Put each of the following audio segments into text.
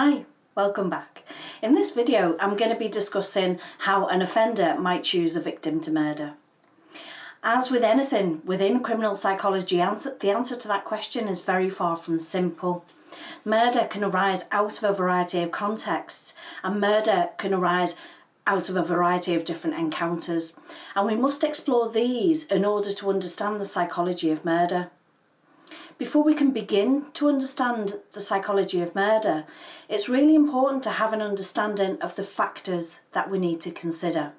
Hi, welcome back. In this video, I'm going to be discussing how an offender might choose a victim to murder. As with anything within criminal psychology, the answer to that question is very far from simple. Murder can arise out of a variety of contexts, and murder can arise out of a variety of different encounters. And we must explore these in order to understand the psychology of murder. Before we can begin to understand the psychology of murder, it's really important to have an understanding of the factors that we need to consider.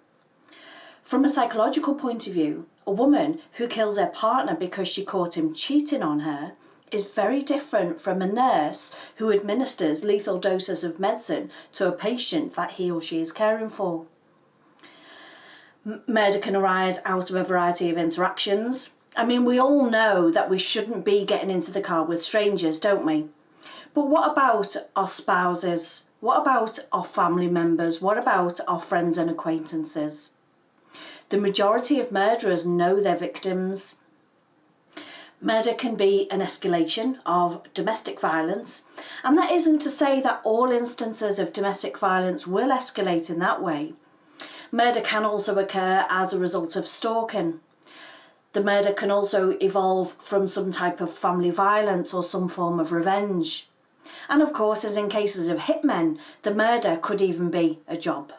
From a psychological point of view, a woman who kills her partner because she caught him cheating on her is very different from a nurse who administers lethal doses of medicine to a patient that he or she is caring for. Murder can arise out of a variety of interactions. I mean, we all know that we shouldn't be getting into the car with strangers, don't we? But what about our spouses? What about our family members? What about our friends and acquaintances? The majority of murderers know their victims. Murder can be an escalation of domestic violence, and that isn't to say that all instances of domestic violence will escalate in that way. Murder can also occur as a result of stalking. The murder can also evolve from some type of family violence or some form of revenge. And of course, as in cases of hitmen, the murder could even be a job.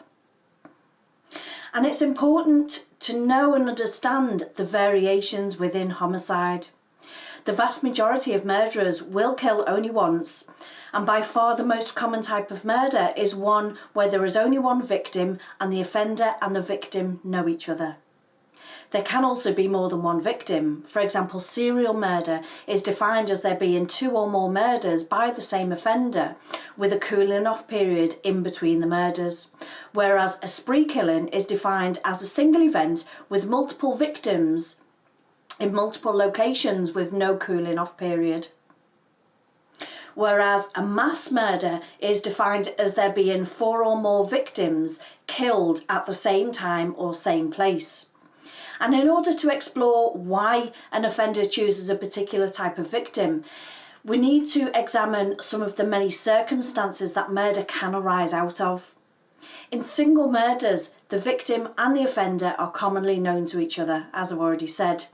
And it's important to know and understand the variations within homicide. The vast majority of murderers will kill only once, and by far the most common type of murder is one where there is only one victim and the offender and the victim know each other. There can also be more than one victim. For example, serial murder is defined as there being two or more murders by the same offender with a cooling off period in between the murders, whereas a spree killing is defined as a single event with multiple victims in multiple locations with no cooling off period. Whereas a mass murder is defined as there being four or more victims killed at the same time or same place. And in order to explore why an offender chooses a particular type of victim, we need to examine some of the many circumstances that murder can arise out of. In single murders, the victim and the offender are commonly known to each other, as I've already said.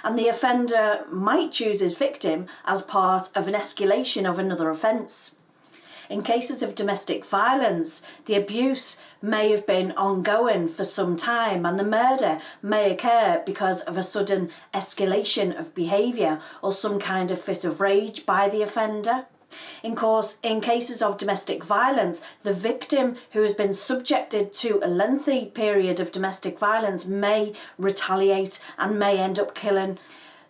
And the offender might choose his victim as part of an escalation of another offence. In cases of domestic violence, the abuse may have been ongoing for some time, and the murder may occur because of a sudden escalation of behaviour or some kind of fit of rage by the offender. In cases of domestic violence, the victim who has been subjected to a lengthy period of domestic violence may retaliate and may end up killing.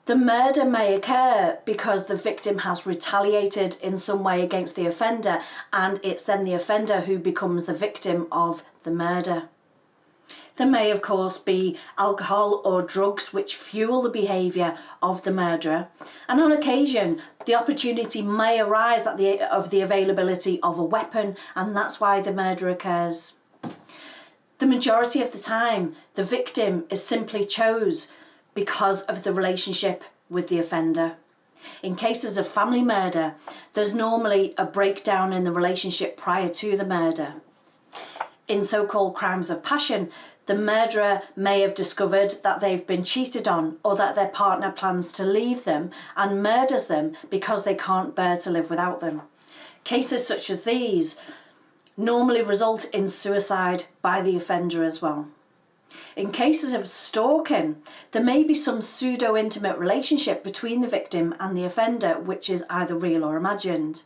The murder may occur because the victim has retaliated in some way against the offender, and it's then the offender who becomes the victim of the murder. There may, of course, be alcohol or drugs which fuel the behaviour of the murderer, and on occasion the opportunity may arise of the availability of a weapon, and that's why the murder occurs. The majority of the time, the victim is simply chosen because of the relationship with the offender. In cases of family murder, there's normally a breakdown in the relationship prior to the murder. In so-called crimes of passion, the murderer may have discovered that they've been cheated on or that their partner plans to leave them and murders them because they can't bear to live without them. Cases such as these normally result in suicide by the offender as well. In cases of stalking, there may be some pseudo-intimate relationship between the victim and the offender, which is either real or imagined.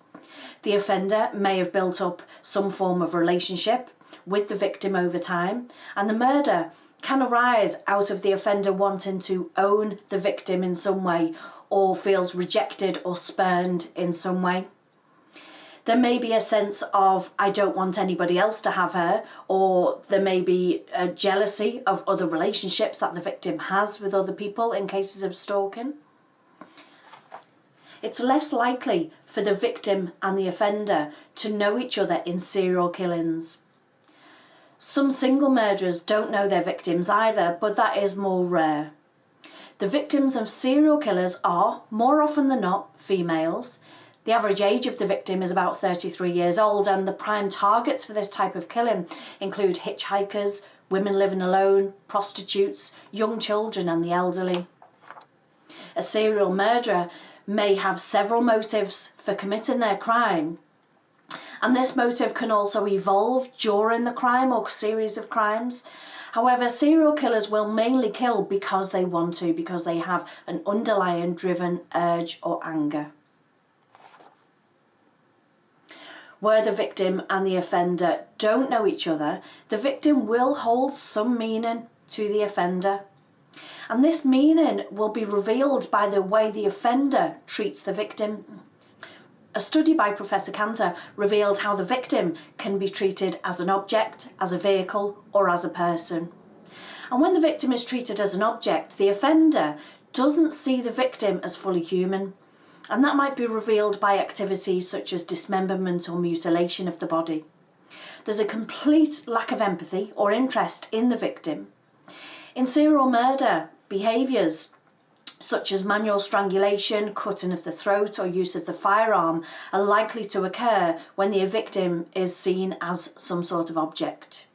The offender may have built up some form of relationship with the victim over time, and the murder can arise out of the offender wanting to own the victim in some way or feels rejected or spurned in some way. There may be a sense of, I don't want anybody else to have her, or there may be a jealousy of other relationships that the victim has with other people in cases of stalking. It's less likely for the victim and the offender to know each other in serial killings. Some single murderers don't know their victims either, but that is more rare. The victims of serial killers are, more often than not, females. The average age of the victim is about 33 years old, and the prime targets for this type of killing include hitchhikers, women living alone, prostitutes, young children and the elderly. A serial murderer may have several motives for committing their crime, and this motive can also evolve during the crime or series of crimes. However, serial killers will mainly kill because they want to, because they have an underlying driven urge or anger. Where the victim and the offender don't know each other, the victim will hold some meaning to the offender. And this meaning will be revealed by the way the offender treats the victim. A study by Professor Cantor revealed how the victim can be treated as an object, as a vehicle, or as a person. And when the victim is treated as an object, the offender doesn't see the victim as fully human. And that might be revealed by activities such as dismemberment or mutilation of the body. There's a complete lack of empathy or interest in the victim. In serial murder, behaviours such as manual strangulation, cutting of the throat or use of the firearm are likely to occur when the victim is seen as some sort of object.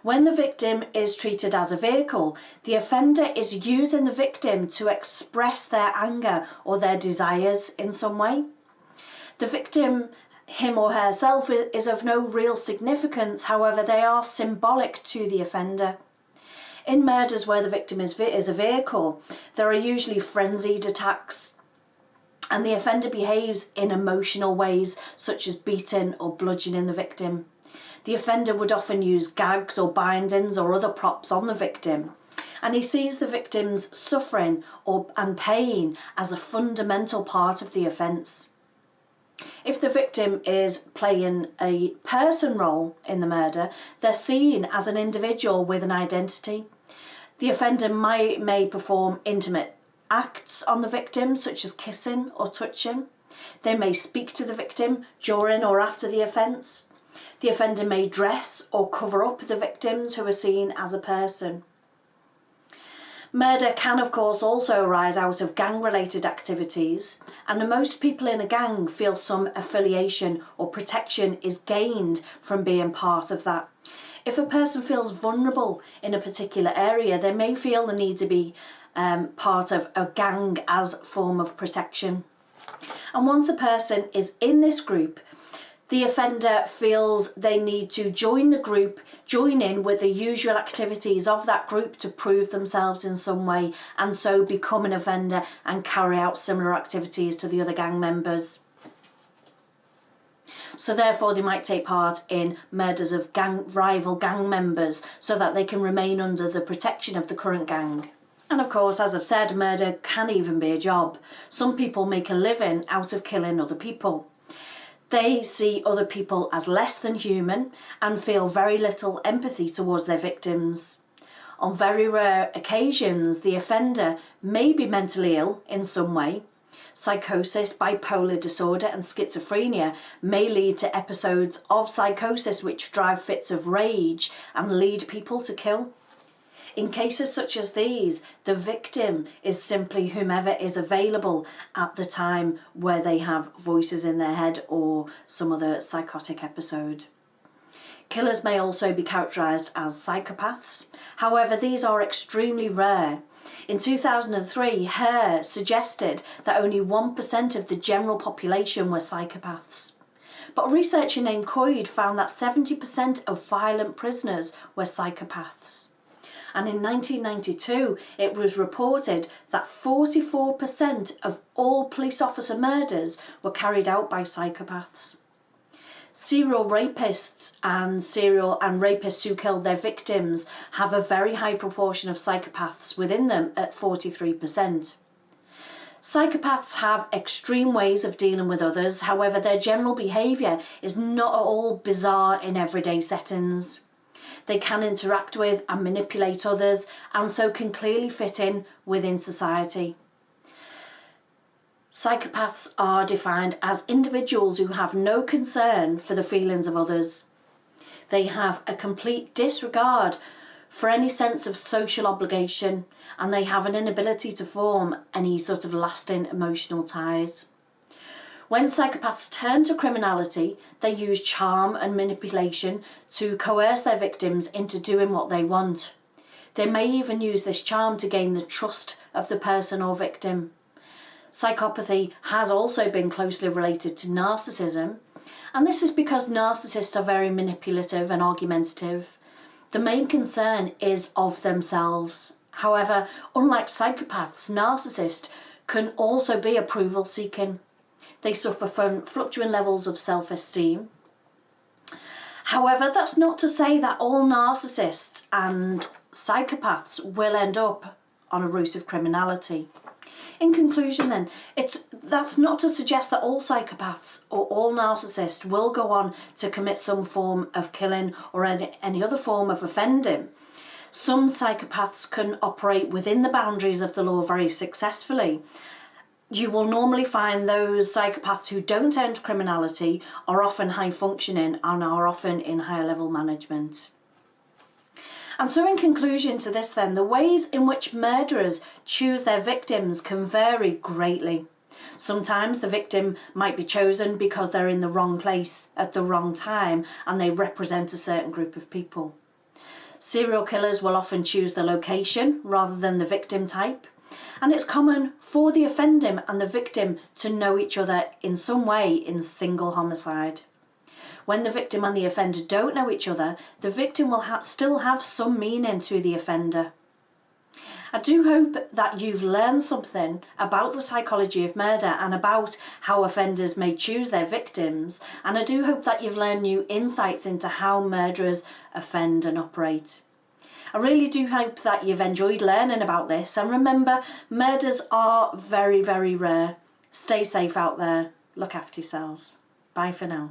When the victim is treated as a vehicle, the offender is using the victim to express their anger or their desires in some way. The victim, him or herself, is of no real significance, however, they are symbolic to the offender. In murders where the victim is a vehicle, there are usually frenzied attacks, and the offender behaves in emotional ways, such as beating or bludgeoning the victim. The offender would often use gags or bindings or other props on the victim, and he sees the victim's suffering and pain as a fundamental part of the offence. If the victim is playing a person role in the murder, they're seen as an individual with an identity. The offender may perform intimate acts on the victim, such as kissing or touching. They may speak to the victim during or after the offence. The offender may dress or cover up the victims who are seen as a person. Murder can, of course, also arise out of gang-related activities, and most people in a gang feel some affiliation or protection is gained from being part of that. If a person feels vulnerable in a particular area, they may feel the need to be part of a gang as a form of protection. And once a person is in this group, the offender feels they need to join the group, join in with the usual activities of that group to prove themselves in some way, and so become an offender and carry out similar activities to the other gang members. So therefore they might take part in murders of rival gang members so that they can remain under the protection of the current gang. And of course, as I've said, murder can even be a job. Some people make a living out of killing other people. They see other people as less than human and feel very little empathy towards their victims. On very rare occasions, the offender may be mentally ill in some way. Psychosis, bipolar disorder and schizophrenia may lead to episodes of psychosis which drive fits of rage and lead people to kill. In cases such as these, the victim is simply whomever is available at the time where they have voices in their head or some other psychotic episode. Killers may also be characterised as psychopaths. However, these are extremely rare. In 2003, Hare suggested that only 1% of the general population were psychopaths. But a researcher named Coyd found that 70% of violent prisoners were psychopaths. And in 1992, it was reported that 44% of all police officer murders were carried out by psychopaths. Serial rapists and rapists who killed their victims have a very high proportion of psychopaths within them at 43%. Psychopaths have extreme ways of dealing with others. However, their general behaviour is not at all bizarre in everyday settings. They can interact with and manipulate others, and so can clearly fit in within society. Psychopaths are defined as individuals who have no concern for the feelings of others. They have a complete disregard for any sense of social obligation, and they have an inability to form any sort of lasting emotional ties. When psychopaths turn to criminality, they use charm and manipulation to coerce their victims into doing what they want. They may even use this charm to gain the trust of the person or victim. Psychopathy has also been closely related to narcissism, and this is because narcissists are very manipulative and argumentative. The main concern is of themselves. However, unlike psychopaths, narcissists can also be approval seeking. They suffer from fluctuating levels of self-esteem. However, that's not to say that all narcissists and psychopaths will end up on a route of criminality. In conclusion then, that's not to suggest that all psychopaths or all narcissists will go on to commit some form of killing or any other form of offending. Some psychopaths can operate within the boundaries of the law very successfully. You will normally find those psychopaths who don't enter criminality are often high functioning and are often in higher level management. And so in conclusion to this then, the ways in which murderers choose their victims can vary greatly. Sometimes the victim might be chosen because they're in the wrong place at the wrong time and they represent a certain group of people. Serial killers will often choose the location rather than the victim type. And it's common for the offender and the victim to know each other in some way in single homicide. When the victim and the offender don't know each other, the victim will still have some meaning to the offender. I do hope that you've learned something about the psychology of murder and about how offenders may choose their victims, and I do hope that you've learned new insights into how murderers offend and operate. I really do hope that you've enjoyed learning about this, and remember, murders are very, very rare. Stay safe out there. Look after yourselves. Bye for now.